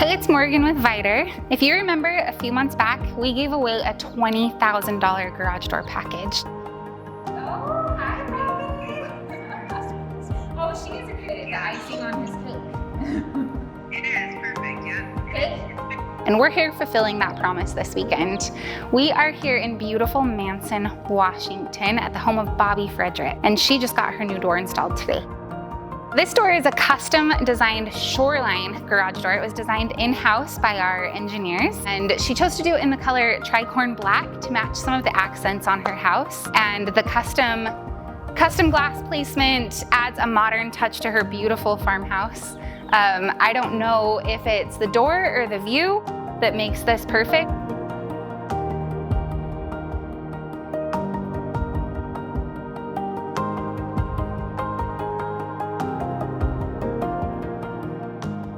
Hey, it's Morgan with Vidor. If you remember, a few months back, we gave away a $20,000 garage door package. Oh, hi, Bobbe. Oh, she is a good at the icing on his cake. It is perfect, yeah. Good. And we're here fulfilling that promise this weekend. We are here in beautiful Manson, Washington at the home of Bobbe Frederick, and she just got her new door installed today. This door is a custom designed Shoreline garage door. It was designed in-house by our engineers, and she chose to do it in the color tricorn black to match some of the accents on her house. And the custom glass placement adds a modern touch to her beautiful farmhouse. I don't know if it's the door or the view that makes this perfect.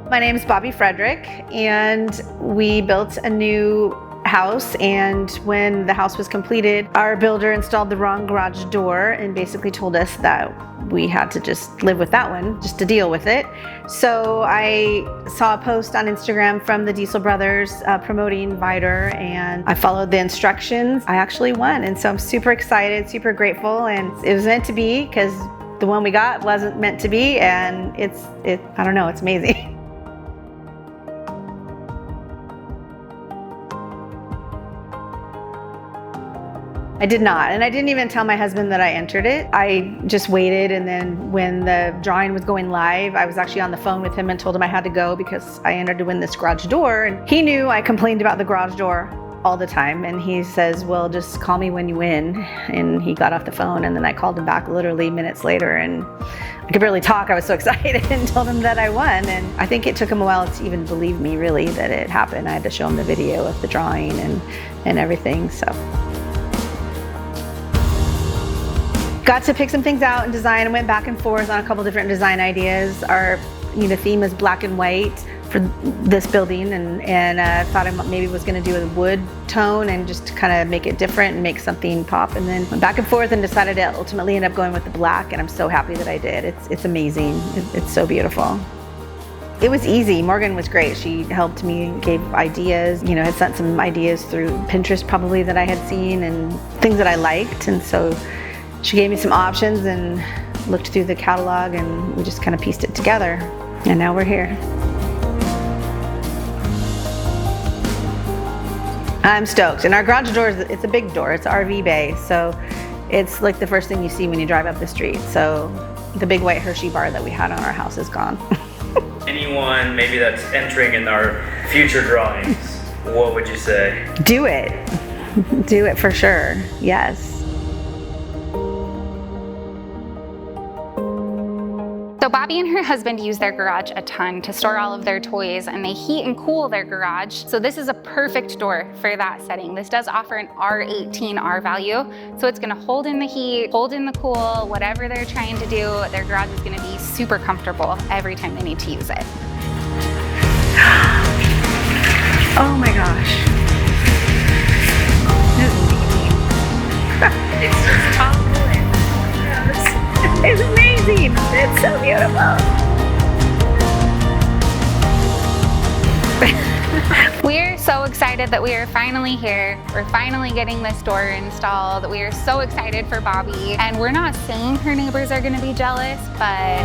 My name is Bobbe Frederick, and we built a new house, and when the house was completed, our builder installed the wrong garage door and basically told us that we had to just live with that one, just to deal with it. So I saw a post on Instagram from the Diesel brothers promoting Vidor, and I followed the instructions. I actually won, and so I'm super excited, super grateful, and it was meant to be, because the one we got wasn't meant to be, and I don't know, it's amazing. I did not, and I didn't even tell my husband that I entered it. I just waited, and then when the drawing was going live, I was actually on the phone with him and told him I had to go because I entered to win this garage door. And he knew I complained about the garage door all the time, and he says, well, just call me when you win. And he got off the phone, and then I called him back literally minutes later, and I could barely talk. I was so excited, and told him that I won. And I think it took him a while to even believe me, really, that it happened. I had to show him the video of the drawing and everything, so. Got to pick some things out and design, and went back and forth on a couple different design ideas. Our theme is black and white for this building, and thought I maybe was going to do a wood tone and just kind of make it different and make something pop, and then went back and forth and decided to ultimately end up going with the black, and I'm so happy that I did. It's amazing. It's so beautiful. It was easy. Morgan was great. She helped me, gave ideas, had sent some ideas through Pinterest probably that I had seen and things that I liked, and so she gave me some options and looked through the catalog, and we just kind of pieced it together, and now we're here. I'm stoked. And our garage door, it's a big door. It's RV bay, so it's like the first thing you see when you drive up the street. So the big white Hershey bar that we had on our house is gone. Anyone maybe that's entering in our future drawings, what would you say? Do it. Do it for sure. Yes. So Bobbe and her husband use their garage a ton to store all of their toys, and they heat and cool their garage. So this is a perfect door for that setting. This does offer an R18 R value. So it's gonna hold in the heat, hold in the cool, whatever they're trying to do. Their garage is gonna be super comfortable every time they need to use it. Oh my gosh. It's just tall and gross. It's amazing. It's so beautiful. We're so excited that we are finally here. We're finally getting this door installed. We are so excited for Bobbe, and we're not saying her neighbors are gonna be jealous, but